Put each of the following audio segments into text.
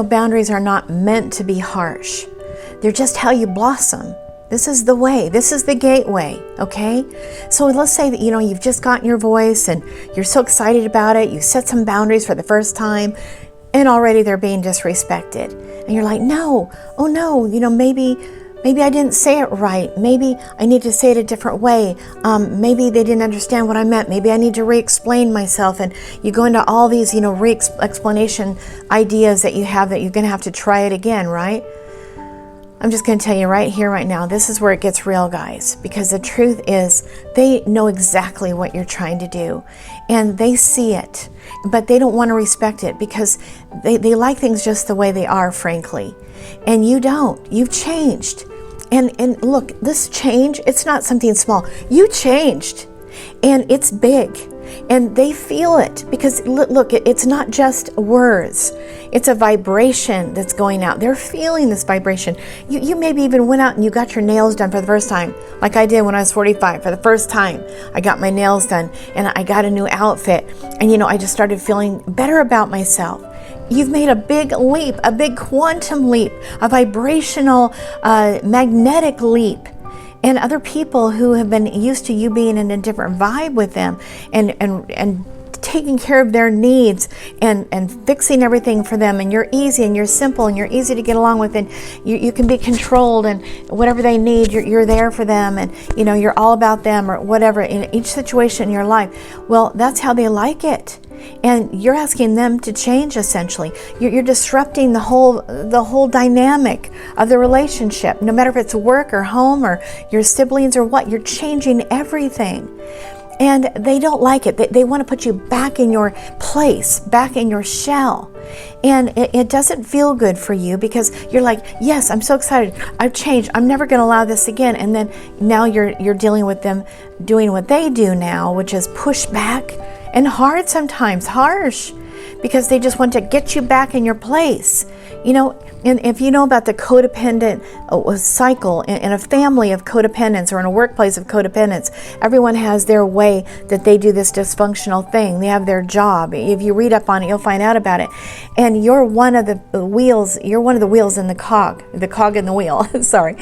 boundaries are not meant to be harsh. They're just how you blossom. This is the way. This is the gateway, okay? So let's say that, you've just gotten your voice and you're so excited about it. You set some boundaries for the first time and already they're being disrespected. And you're like, no, oh no, maybe I didn't say it right. Maybe I need to say it a different way. Maybe they didn't understand what I meant. Maybe I need to re-explain myself. And you go into all these, re-explanation ideas that you have that you're going to have to try it again, right? I'm just going to tell you right here, right now, this is where it gets real, guys, because the truth is they know exactly what you're trying to do and they see it, but they don't want to respect it because they like things just the way they are, frankly. And you don't. You've changed. And look, this change, it's not something small. You changed and it's big and they feel it because look, it's not just words. It's a vibration that's going out. They're feeling this vibration. You maybe even went out and you got your nails done for the first time, like I did when I was 45. For the first time, I got my nails done and I got a new outfit. And I just started feeling better about myself. You've made a big leap, a big quantum leap, a vibrational, magnetic leap. And other people who have been used to you being in a different vibe with them and taking care of their needs and fixing everything for them, and you're easy and you're simple and you're easy to get along with, and you can be controlled, and whatever they need, you're there for them, and you're all about them or whatever in each situation in your life. Well, that's how they like it. And you're asking them to change, essentially. You're disrupting the whole dynamic of the relationship, no matter if it's work or home or your siblings or what. You're changing everything. And they don't like it. They want to put you back in your place, back in your shell. And it doesn't feel good for you because you're like, yes, I'm so excited. I've changed. I'm never going to allow this again. And then now you're dealing with them doing what they do now, which is push back and hard sometimes, harsh, because they just want to get you back in your place. And if you know about the codependent cycle in a family of codependence or in a workplace of codependence, everyone has their way that they do this dysfunctional thing. They have their job. If you read up on it, you'll find out about it. And you're one of the wheels. You're one of the wheels in the cog in the wheel. Sorry.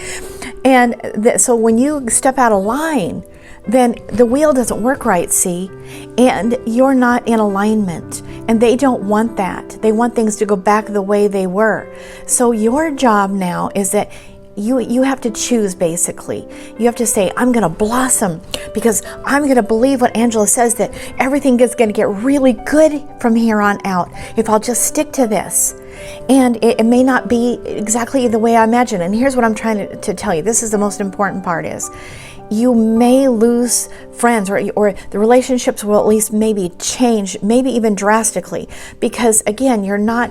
And so when you step out of line, then the wheel doesn't work right, see? And you're not in alignment. And they don't want that. They want things to go back the way they were. So your job now is that you have to choose, basically. You have to say, I'm going to blossom because I'm going to believe what Angela says, that everything is going to get really good from here on out if I'll just stick to this. And it may not be exactly the way I imagine. And here's what I'm trying to tell you. This is the most important part is, you may lose friends or the relationships will at least maybe change, maybe even drastically, because again, you're not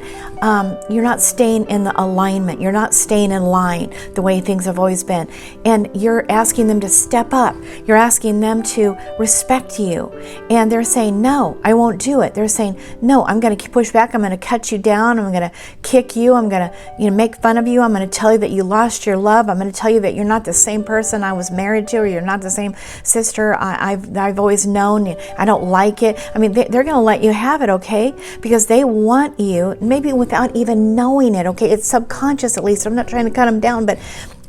staying in the alignment. You're not staying in line the way things have always been. And you're asking them to step up. You're asking them to respect you. And they're saying, no, I won't do it. They're saying, no, I'm going to push back. I'm going to cut you down. I'm going to kick you. I'm going to make fun of you. I'm going to tell you that you lost your love. I'm going to tell you that you're not the same person I was married to, or you're not the same sister I've always known. I don't like it. I mean, they're going to let you have it, okay? Because they want you, maybe without even knowing it, okay? It's subconscious, at least. I'm not trying to cut them down, but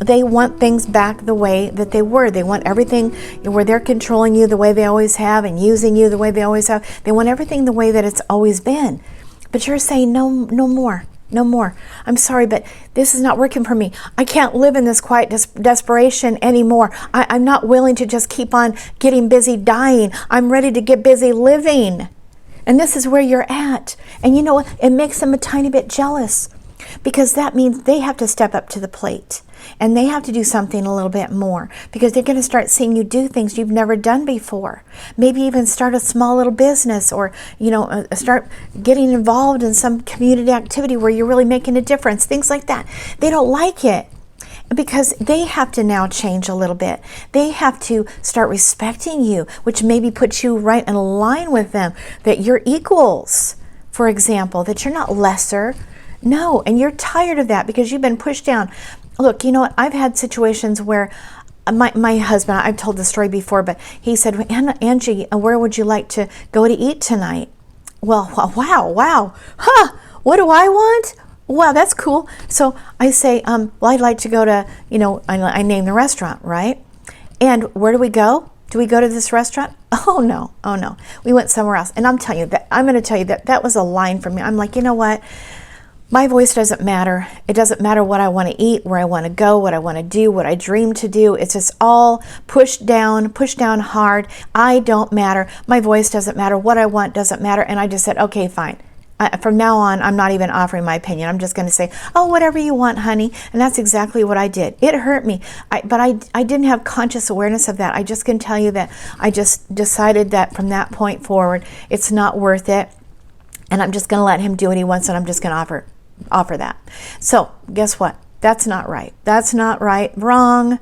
they want things back the way that they were. They want everything where they're controlling you the way they always have and using you the way they always have. They want everything the way that it's always been. But you're saying, no more. No more. I'm sorry, but this is not working for me. I can't live in this quiet desperation anymore. I'm not willing to just keep on getting busy dying. I'm ready to get busy living. And this is where you're at. And you know what? It makes them a tiny bit jealous, because that means they have to step up to the plate and they have to do something a little bit more, because they're going to start seeing you do things you've never done before. Maybe even start a small little business, or start getting involved in some community activity where you're really making a difference, things like that. They don't like it because they have to now change a little bit. They have to start respecting you, which maybe puts you right in line with them, that you're equals, for example, that you're not lesser. No, and you're tired of that because you've been pushed down. Look, you know what? I've had situations where my husband, I've told the story before, but he said, Angie, where would you like to go to eat tonight? Well, wow. Huh, what do I want? Wow, that's cool. So I say, well, I'd like to go to, I name the restaurant, right? And where do we go? Do we go to this restaurant? Oh no. We went somewhere else. And I'm going to tell you that was a line for me. I'm like, you know what? My voice doesn't matter. It doesn't matter what I want to eat, where I want to go, what I want to do, what I dream to do. It's just all pushed down hard. I don't matter. My voice doesn't matter. What I want doesn't matter. And I just said, okay, fine. From now on, I'm not even offering my opinion. I'm just going to say, oh, whatever you want, honey. And that's exactly what I did. It hurt me, but I didn't have conscious awareness of that. I just can tell you that I just decided that from that point forward, it's not worth it. And I'm just going to let him do what he wants, and I'm just going to offer that. So guess what? That's not right. That's not right. Wrong.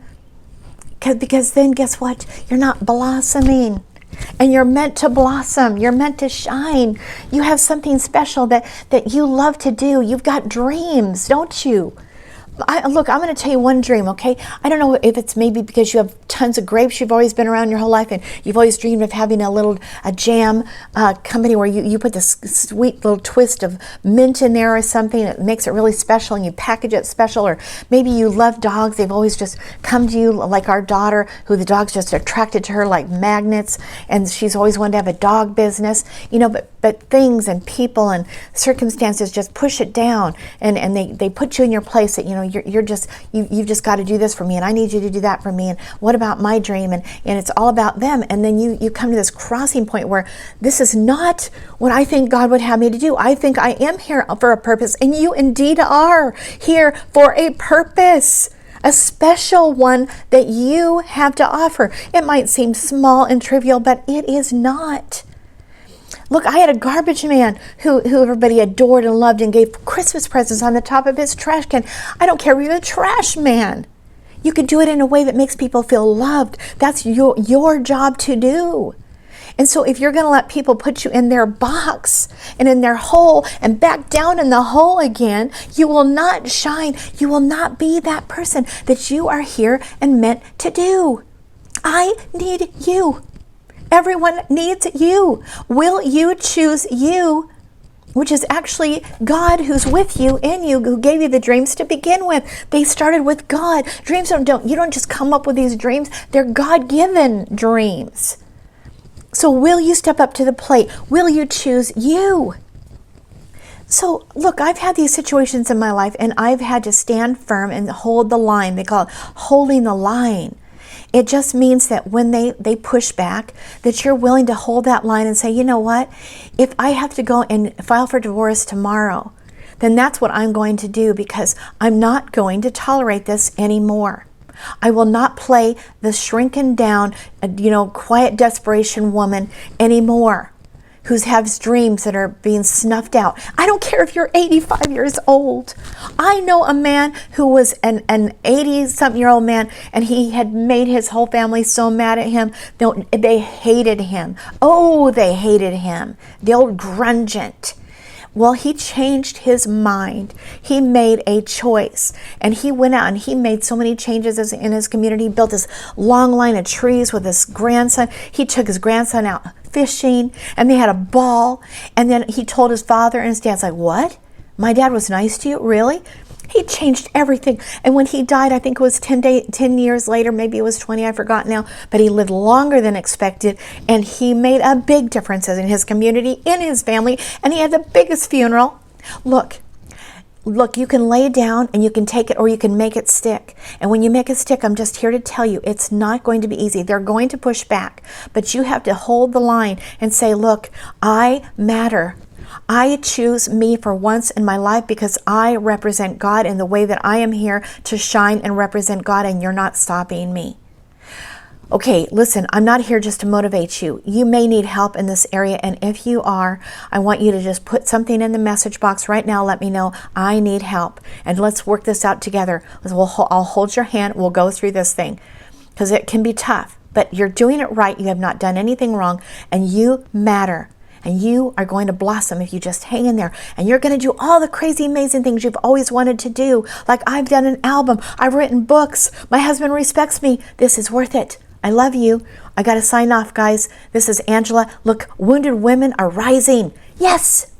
Because then guess what? You're not blossoming. And you're meant to blossom. You're meant to shine. You have something special that you love to do. You've got dreams, don't you? Look, I'm going to tell you one dream, okay? I don't know if it's maybe because you have tons of grapes you've always been around your whole life, and you've always dreamed of having a jam company where you put this sweet little twist of mint in there or something that makes it really special, and you package it special. Or maybe you love dogs. They've always just come to you, like our daughter, who the dog's just attracted to her like magnets, and she's always wanted to have a dog business, but things and people and circumstances just push it down, and they put you in your place that, you've just got to do this for me, and I need you to do that for me, and what about my dream? And it's all about them. And then you come to this crossing point where this is not what I think God would have me to do. I think I am here for a purpose, and you indeed are here for a purpose, a special one that you have to offer. It might seem small and trivial, but it is not. Look, I had a garbage man who everybody adored and loved and gave Christmas presents on the top of his trash can. I don't care if you're a trash man. You can do it in a way that makes people feel loved. That's your job to do. And so if you're going to let people put you in their box and in their hole and back down in the hole again, you will not shine. You will not be that person that you are here and meant to do. I need you. Everyone needs you. Will you choose you, which is actually God who's with you, in you, who gave you the dreams to begin with? They started with God. Dreams you don't just come up with these dreams. They're God-given dreams. So will you step up to the plate? Will you choose you? So look, I've had these situations in my life, and I've had to stand firm and hold the line. They call it holding the line. It just means that when they push back, that you're willing to hold that line and say, you know what? If I have to go and file for divorce tomorrow, then that's what I'm going to do, because I'm not going to tolerate this anymore. I will not play the shrinking down, quiet desperation woman anymore, who has dreams that are being snuffed out. I don't care if you're 85 years old. I know a man who was an 80-something-year-old man, and he had made his whole family so mad at him. They hated him. Oh, they hated him. The old grungent. Well, he changed his mind. He made a choice, and he went out and he made so many changes in his community. He built this long line of trees with his grandson. He took his grandson out fishing, and they had a ball. And then he told his father, and his dad's like, what? My dad was nice to you? Really? He changed everything. And when he died, I think it was 10 years later, maybe it was 20, I forgot now, but he lived longer than expected, and he made a big difference in his community, in his family, and he had the biggest funeral. Look, you can lay down and you can take it, or you can make it stick. And when you make it stick, I'm just here to tell you, it's not going to be easy. They're going to push back, but you have to hold the line and say, look, I matter. I choose me for once in my life because I represent God in the way that I am here to shine and represent God, and you're not stopping me. Okay, listen, I'm not here just to motivate you. You may need help in this area, and if you are, I want you to just put something in the message box right now. Let me know, I need help, and let's work this out together. I'll hold your hand. We'll go through this thing, because it can be tough, but you're doing it right. You have not done anything wrong, and you matter. And you are going to blossom if you just hang in there. And you're going to do all the crazy, amazing things you've always wanted to do. Like, I've done an album. I've written books. My husband respects me. This is worth it. I love you. I got to sign off, guys. This is Angela. Look, wounded women are rising. Yes.